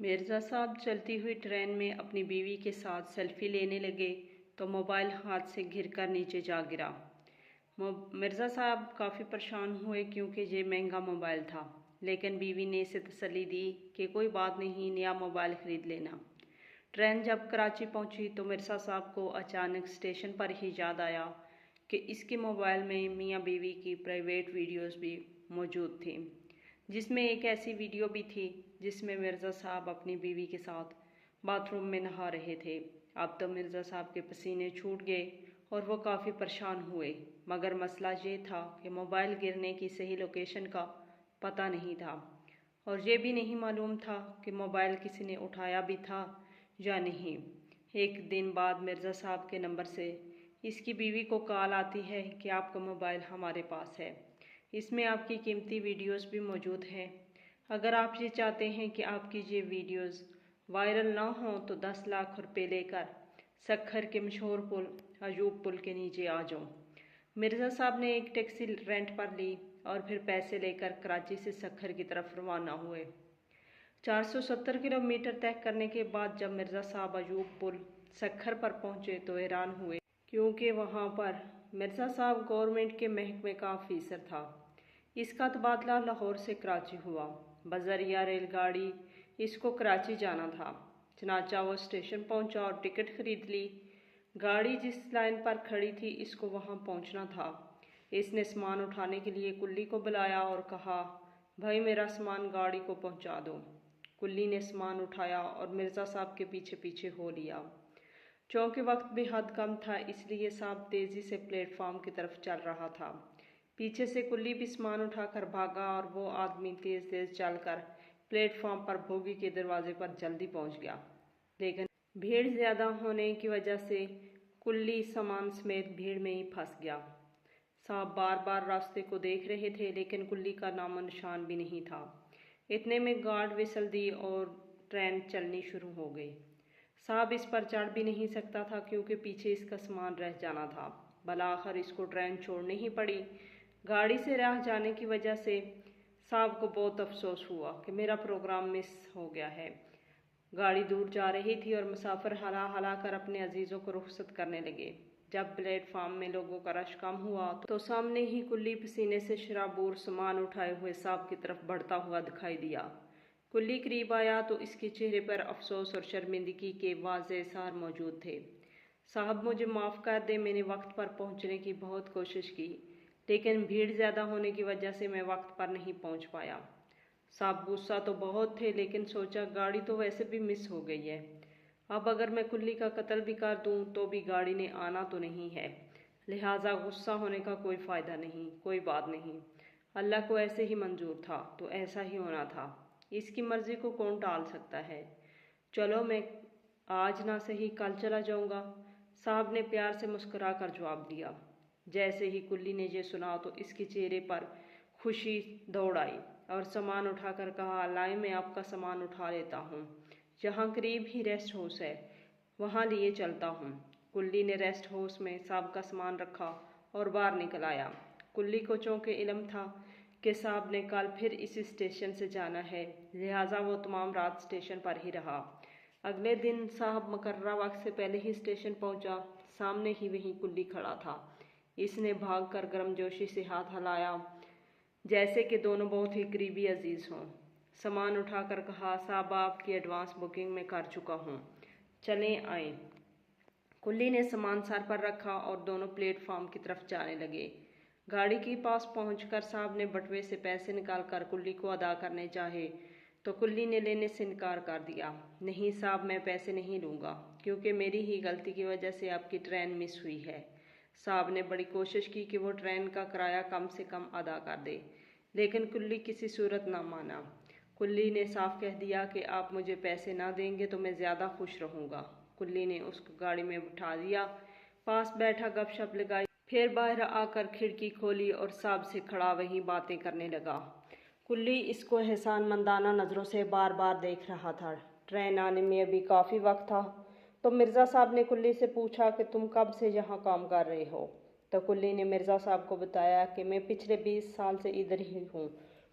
مرزا صاحب چلتی ہوئی ٹرین میں اپنی بیوی کے ساتھ سیلفی لینے لگے تو موبائل ہاتھ سے گر کر نیچے جا گرا۔ مرزا صاحب کافی پریشان ہوئے کیونکہ یہ مہنگا موبائل تھا، لیکن بیوی نے اسے تسلی دی کہ کوئی بات نہیں، نیا موبائل خرید لینا۔ ٹرین جب کراچی پہنچی تو مرزا صاحب کو اچانک اسٹیشن پر ہی یاد آیا کہ اس کے موبائل میں میاں بیوی کی پرائیویٹ ویڈیوز بھی موجود تھیں، جس میں ایک ایسی ویڈیو بھی تھی جس میں مرزا صاحب اپنی بیوی کے ساتھ باتھ روم میں نہا رہے تھے۔ اب تو مرزا صاحب کے پسینے چھوٹ گئے اور وہ کافی پریشان ہوئے، مگر مسئلہ یہ تھا کہ موبائل گرنے کی صحیح لوکیشن کا پتہ نہیں تھا، اور یہ بھی نہیں معلوم تھا کہ موبائل کسی نے اٹھایا بھی تھا یا نہیں۔ ایک دن بعد مرزا صاحب کے نمبر سے اس کی بیوی کو کال آتی ہے کہ آپ کا موبائل ہمارے پاس ہے، اس میں آپ کی قیمتی ویڈیوز بھی موجود ہیں۔ اگر آپ یہ چاہتے ہیں کہ آپ کی یہ ویڈیوز وائرل نہ ہوں تو 10 لاکھ روپے لے کر سکھر کے مشہور پل ایوب پل کے نیچے آ جاؤ۔ مرزا صاحب نے ایک ٹیکسی رینٹ پر لی اور پھر پیسے لے کر کراچی سے سکھر کی طرف روانہ ہوئے۔ 470 کلومیٹر طے کرنے کے بعد جب مرزا صاحب ایوب پل سکھر پر پہنچے تو حیران ہوئے، کیونکہ وہاں پر مرزا صاحب گورنمنٹ کے محکمے کا آفیسر تھا۔ اس کا تبادلہ لاہور سے کراچی ہوا۔ بذریعہ ریل گاڑی اس کو کراچی جانا تھا، چنانچہ وہ اسٹیشن پہنچا اور ٹکٹ خرید لی۔ گاڑی جس لائن پر کھڑی تھی اس کو وہاں پہنچنا تھا۔ اس نے سامان اٹھانے کے لیے کلی کو بلایا اور کہا، بھائی میرا سامان گاڑی کو پہنچا دو۔ کلی نے سامان اٹھایا اور مرزا صاحب کے پیچھے پیچھے ہو لیا۔ چونکہ وقت بے حد کم تھا اس لیے صاحب تیزی سے پلیٹ فارم کی طرف چل رہا تھا۔ پیچھے سے کلی بھی سامان اٹھا کر بھاگا اور وہ آدمی تیز تیز چل کر پلیٹ فارم پر بوگی کے دروازے پر جلدی پہنچ گیا، لیکن بھیڑ زیادہ ہونے کی وجہ سے کلی سامان سمیت بھیڑ میں ہی پھنس گیا۔ صاحب بار بار راستے کو دیکھ رہے تھے لیکن کلی کا نام و نشان بھی نہیں تھا۔ اتنے میں گارڈ وسل دی اور ٹرین چلنی شروع ہو گئی۔ صاحب اس پر چڑھ بھی نہیں سکتا تھا کیونکہ پیچھے اس کا سامان رہ جانا تھا۔ بالآخر اس کو ٹرین چھوڑنی ہی پڑی۔ گاڑی سے رہ جانے کی وجہ سے صاحب کو بہت افسوس ہوا کہ میرا پروگرام مس ہو گیا ہے۔ گاڑی دور جا رہی تھی اور مسافر ہلا ہلا کر اپنے عزیزوں کو رخصت کرنے لگے۔ جب پلیٹ فارم میں لوگوں کا رش کم ہوا تو سامنے ہی کلی پسینے سے شرابور سامان اٹھائے ہوئے صاحب کی طرف بڑھتا ہوا دکھائی دیا۔ کلی قریب آیا تو اس کے چہرے پر افسوس اور شرمندگی کے واضح اظہار موجود تھے۔ صاحب مجھے معاف کر دیں، میں نے وقت پر پہنچنے کی بہت کوشش کی، لیکن بھیڑ زیادہ ہونے کی وجہ سے میں وقت پر نہیں پہنچ پایا۔ صاحب غصہ تو بہت تھے لیکن سوچا گاڑی تو ویسے بھی مس ہو گئی ہے، اب اگر میں کلی کا قتل بھی کر دوں تو بھی گاڑی نے آنا تو نہیں ہے، لہٰذا غصہ ہونے کا کوئی فائدہ نہیں، کوئی بات نہیں، اللہ کو ایسے ہی منظور تھا تو ایسا ہی ہونا تھا، اس کی مرضی کو کون ٹال سکتا ہے، چلو میں آج نہ صحیح کل چلا جاؤں گا۔ صاحب نے پیار سے مسکرا کر جواب دیا۔ جیسے ہی کلی نے یہ سنا تو اس کے چہرے پر خوشی دوڑ آئی اور سامان اٹھا کر کہا، لائیں میں آپ کا سامان اٹھا لیتا ہوں، یہاں قریب ہی ریسٹ ہاؤس ہے، وہاں لیے چلتا ہوں۔ کلی نے ریسٹ ہاؤس میں صاحب کا سامان رکھا اور باہر نکل آیا۔ کلی کو چونکہ علم تھا کہ صاحب نے کل پھر اسی اسٹیشن سے جانا ہے، لہٰذا وہ تمام رات اسٹیشن پر ہی رہا۔ اگلے دن صاحب مقررہ وقت سے پہلے ہی اسٹیشن پہنچا۔ سامنے ہی وہیں کلی کھڑا تھا۔ اس نے بھاگ کر گرم جوشی سے ہاتھ ہلایا جیسے کہ دونوں بہت ہی قریبی عزیز ہوں۔ سامان اٹھا کر کہا، صاحب آپ کی ایڈوانس بکنگ میں کر چکا ہوں، چلیں آئیں۔ کلی نے سامان سر پر رکھا اور دونوں پلیٹ فارم کی طرف جانے لگے۔ گاڑی کے پاس پہنچ کر صاحب نے بٹوے سے پیسے نکال کر کلی کو ادا کرنے چاہے تو کلی نے لینے سے انکار کر دیا۔ نہیں صاحب، میں پیسے نہیں لوں گا کیونکہ میری ہی غلطی کی وجہ سے آپ کی ٹرین مس ہوئی ہے۔ صاحب نے بڑی کوشش کی کہ وہ ٹرین کا کرایہ کم سے کم ادا کر دے، لیکن کلی کسی صورت نہ مانا۔ کلی نے صاف کہہ دیا کہ آپ مجھے پیسے نہ دیں گے تو میں زیادہ خوش رہوں گا۔ کلی نے اس کو گاڑی میں بٹھا دیا، پاس بیٹھا، گپ شپ لگائی، پھر باہر آ کر کھڑکی کھولی اور صاحب سے کھڑا وہیں باتیں کرنے لگا۔ کلی اس کو احسان مندانہ نظروں سے بار بار دیکھ رہا تھا۔ ٹرین آنے میں ابھی کافی وقت تھا تو مرزا صاحب نے کلی سے پوچھا کہ تم کب سے یہاں کام کر رہے ہو؟ تو کلی نے مرزا صاحب کو بتایا کہ میں پچھلے 20 سال سے ادھر ہی ہوں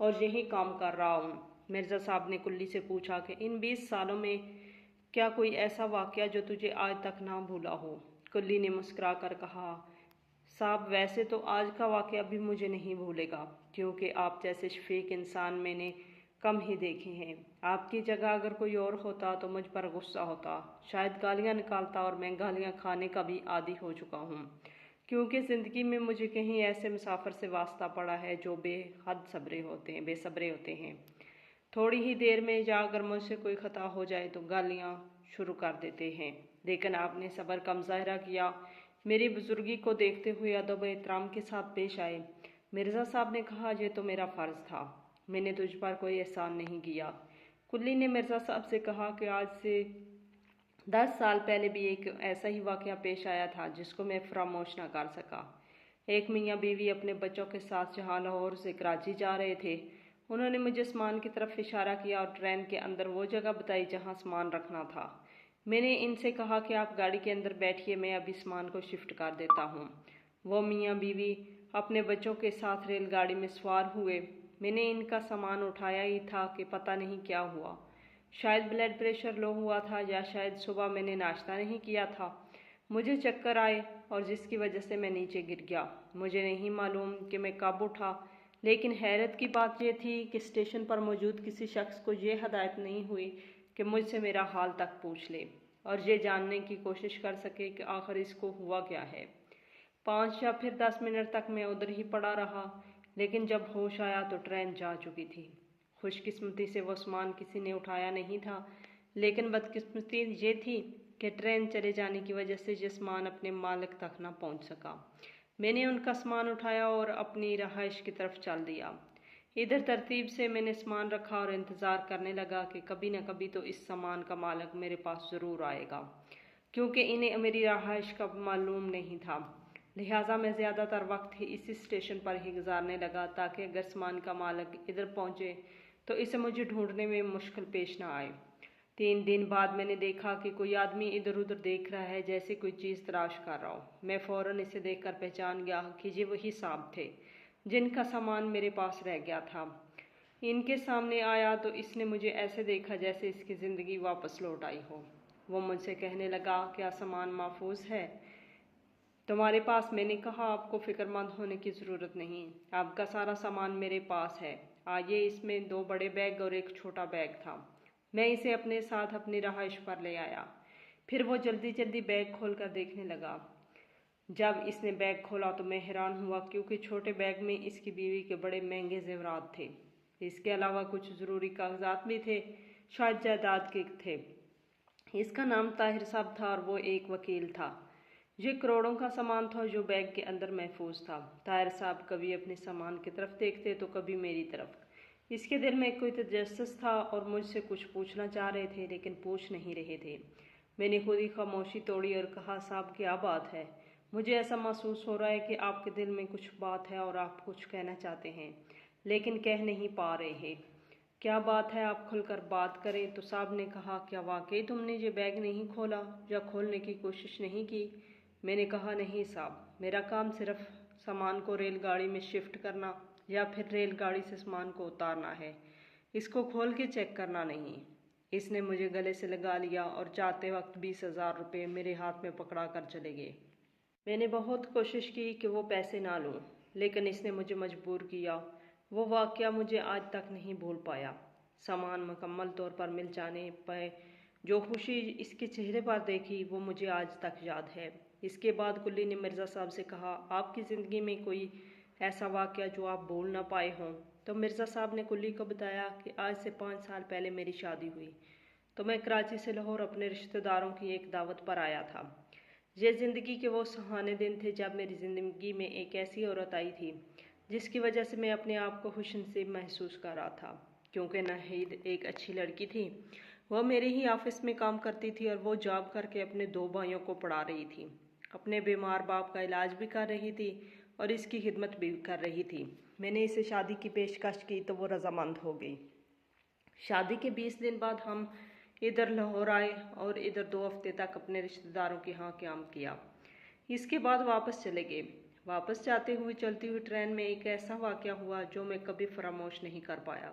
اور یہی کام کر رہا ہوں۔ مرزا صاحب نے کلی سے پوچھا کہ ان 20 سالوں میں کیا کوئی ایسا واقعہ جو تجھے آج تک نہ بھولا ہو؟ کلی نے مسکرا کر کہا، صاحب ویسے تو آج کا واقعہ بھی مجھے نہیں بھولے گا، کیونکہ آپ جیسے شفیق انسان میں نے کم ہی دیکھے ہیں۔ آپ کی جگہ اگر کوئی اور ہوتا تو مجھ پر غصہ ہوتا، شاید گالیاں نکالتا، اور میں گالیاں کھانے کا بھی عادی ہو چکا ہوں، کیونکہ زندگی میں مجھے کہیں ایسے مسافر سے واسطہ پڑا ہے جو بے صبرے ہوتے ہیں۔ تھوڑی ہی دیر میں اگر مجھ سے کوئی خطا ہو جائے تو گالیاں شروع کر دیتے ہیں، لیکن آپ نے صبر کا مظاہرہ کیا، میری بزرگی کو دیکھتے ہوئے ادب و احترام کے ساتھ پیش آئے۔ مرزا صاحب نے کہا، یہ تو میرا فرض تھا، میں نے تجھ پر کوئی احسان نہیں کیا۔ کلی نے مرزا صاحب سے کہا کہ آج سے 10 سال پہلے بھی ایک ایسا ہی واقعہ پیش آیا تھا جس کو میں فراموش نہ کر سکا۔ ایک میاں بیوی اپنے بچوں کے ساتھ جہاں لاہور سے کراچی جا رہے تھے، انہوں نے مجھے سامان کی طرف اشارہ کیا اور ٹرین کے اندر وہ جگہ بتائی جہاں سامان رکھنا تھا۔ میں نے ان سے کہا کہ آپ گاڑی کے اندر بیٹھیے، میں ابھی سامان کو شفٹ کر دیتا ہوں۔ وہ میاں بیوی اپنے بچوں کے ساتھ ریل گاڑی میں سوار ہوئے۔ میں نے ان کا سامان اٹھایا ہی تھا کہ پتہ نہیں کیا ہوا، شاید بلڈ پریشر لو ہوا تھا، یا شاید صبح میں نے ناشتہ نہیں کیا تھا۔ مجھے چکر آئے اور جس کی وجہ سے میں نیچے گر گیا۔ مجھے نہیں معلوم کہ میں کب اٹھا، لیکن حیرت کی بات یہ تھی کہ اسٹیشن پر موجود کسی شخص کو یہ ہدایت نہیں ہوئی کہ مجھ سے میرا حال تک پوچھ لے اور یہ جاننے کی کوشش کر سکے کہ آخر اس کو ہوا کیا ہے۔ 5 یا پھر 10 منٹ تک میں ادھر ہی پڑا رہا، لیکن جب ہوش آیا تو ٹرین جا چکی تھی۔ خوش قسمتی سے وہ سامان کسی نے اٹھایا نہیں تھا، لیکن بدقسمتی یہ تھی کہ ٹرین چلے جانے کی وجہ سے یہ سامان اپنے مالک تک نہ پہنچ سکا۔ میں نے ان کا سامان اٹھایا اور اپنی رہائش کی طرف چل دیا۔ ادھر ترتیب سے میں نے سامان رکھا اور انتظار کرنے لگا کہ کبھی نہ کبھی تو اس سامان کا مالک میرے پاس ضرور آئے گا، کیونکہ انہیں میری رہائش کا معلوم نہیں تھا۔ لہٰذا میں زیادہ تر وقت ہی اسی اسٹیشن پر ہی گزارنے لگا تاکہ اگر سامان کا مالک ادھر پہنچے تو اسے مجھے ڈھونڈنے میں مشکل پیش نہ آئے۔ 3 دن بعد میں نے دیکھا کہ کوئی آدمی ادھر ادھر دیکھ رہا ہے جیسے کوئی چیز تلاش کر رہا ہو۔ میں فوراً اسے دیکھ کر پہچان گیا کہ یہ وہی صاحب تھے جن کا سامان میرے پاس رہ گیا تھا۔ ان کے سامنے آیا تو اس نے مجھے ایسے دیکھا جیسے اس کی زندگی واپس لوٹ آئی ہو۔ وہ مجھ سے کہنے لگا، کیا سامان محفوظ ہے تمہارے پاس؟ میں نے کہا، آپ کو فکر مند ہونے کی ضرورت نہیں، آپ کا سارا سامان میرے پاس ہے۔ آئیے، اس میں 2 بڑے بیگ اور ایک چھوٹا بیگ تھا۔ میں اسے اپنے ساتھ اپنی رہائش پر لے آیا۔ پھر وہ جلدی جلدی بیگ کھول کر دیکھنے لگا۔ جب اس نے بیگ کھولا تو میں حیران ہوا، کیونکہ چھوٹے بیگ میں اس کی بیوی کے بڑے مہنگے زیورات تھے۔ اس کے علاوہ کچھ ضروری کاغذات بھی تھے، شاید جائیداد کے تھے۔ اس کا نام طاہر صاحب تھا اور وہ ایک وکیل تھا۔ یہ کروڑوں کا سامان تھا جو بیگ کے اندر محفوظ تھا۔ طاہر صاحب کبھی اپنے سامان کی طرف دیکھتے تو کبھی میری طرف۔ اس کے دل میں کوئی تجسس تھا اور مجھ سے کچھ پوچھنا چاہ رہے تھے لیکن پوچھ نہیں رہے تھے۔ میں نے خود ہی خاموشی توڑی اور کہا، صاحب کیا بات ہے؟ مجھے ایسا محسوس ہو رہا ہے کہ آپ کے دل میں کچھ بات ہے اور آپ کچھ کہنا چاہتے ہیں لیکن کہہ نہیں پا رہے ہیں۔ کیا بات ہے؟ آپ کھل کر بات کریں۔ تو صاحب نے کہا، کیا واقعی تم نے یہ بیگ نہیں کھولا یا کھولنے کی کوشش نہیں کی؟ میں نے کہا، نہیں صاحب، میرا کام صرف سامان کو ریل گاڑی میں شفٹ کرنا یا پھر ریل گاڑی سے سامان کو اتارنا ہے، اس کو کھول کے چیک کرنا نہیں۔ اس نے مجھے گلے سے لگا لیا اور جاتے وقت 20,000 روپے میرے ہاتھ میں پکڑا کر چلے گئے۔ میں نے بہت کوشش کی کہ وہ پیسے نہ لوں، لیکن اس نے مجھے مجبور کیا۔ وہ واقعہ مجھے آج تک نہیں بھول پایا۔ سامان مکمل طور پر مل جانے پہ جو خوشی اس کے چہرے پر دیکھی وہ مجھے آج تک یاد ہے۔ اس کے بعد کلی نے مرزا صاحب سے کہا، آپ کی زندگی میں کوئی ایسا واقعہ جو آپ بھول نہ پائے ہوں؟ تو مرزا صاحب نے کلی کو بتایا کہ آج سے 5 سال پہلے میری شادی ہوئی تو میں کراچی سے لاہور اپنے رشتہ داروں کی ایک دعوت پر آیا تھا۔ یہ زندگی کے وہ سہانے دن تھے جب میری زندگی میں ایک ایسی عورت آئی تھی جس کی وجہ سے میں اپنے آپ کو خوش نصیب محسوس کر رہا تھا، کیونکہ ناہید ایک اچھی لڑکی تھی۔ وہ میرے ہی آفس میں کام کرتی تھی اور وہ جاب کر کے اپنے 2 بھائیوں کو پڑھا رہی تھی، اپنے بیمار باپ کا علاج بھی کر رہی تھی اور اس کی خدمت بھی کر رہی تھی۔ میں نے اسے شادی کی پیشکش کی تو وہ رضامند ہو گئی۔ شادی کے 20 دن بعد ہم ادھر لاہور آئے اور ادھر 2 ہفتے تک اپنے رشتہ داروں کے ہاں قیام کیا۔ اس کے بعد واپس چلے گئے۔ واپس جاتے ہوئے چلتی ہوئی ٹرین میں ایک ایسا واقعہ ہوا جو میں کبھی فراموش نہیں کر پایا۔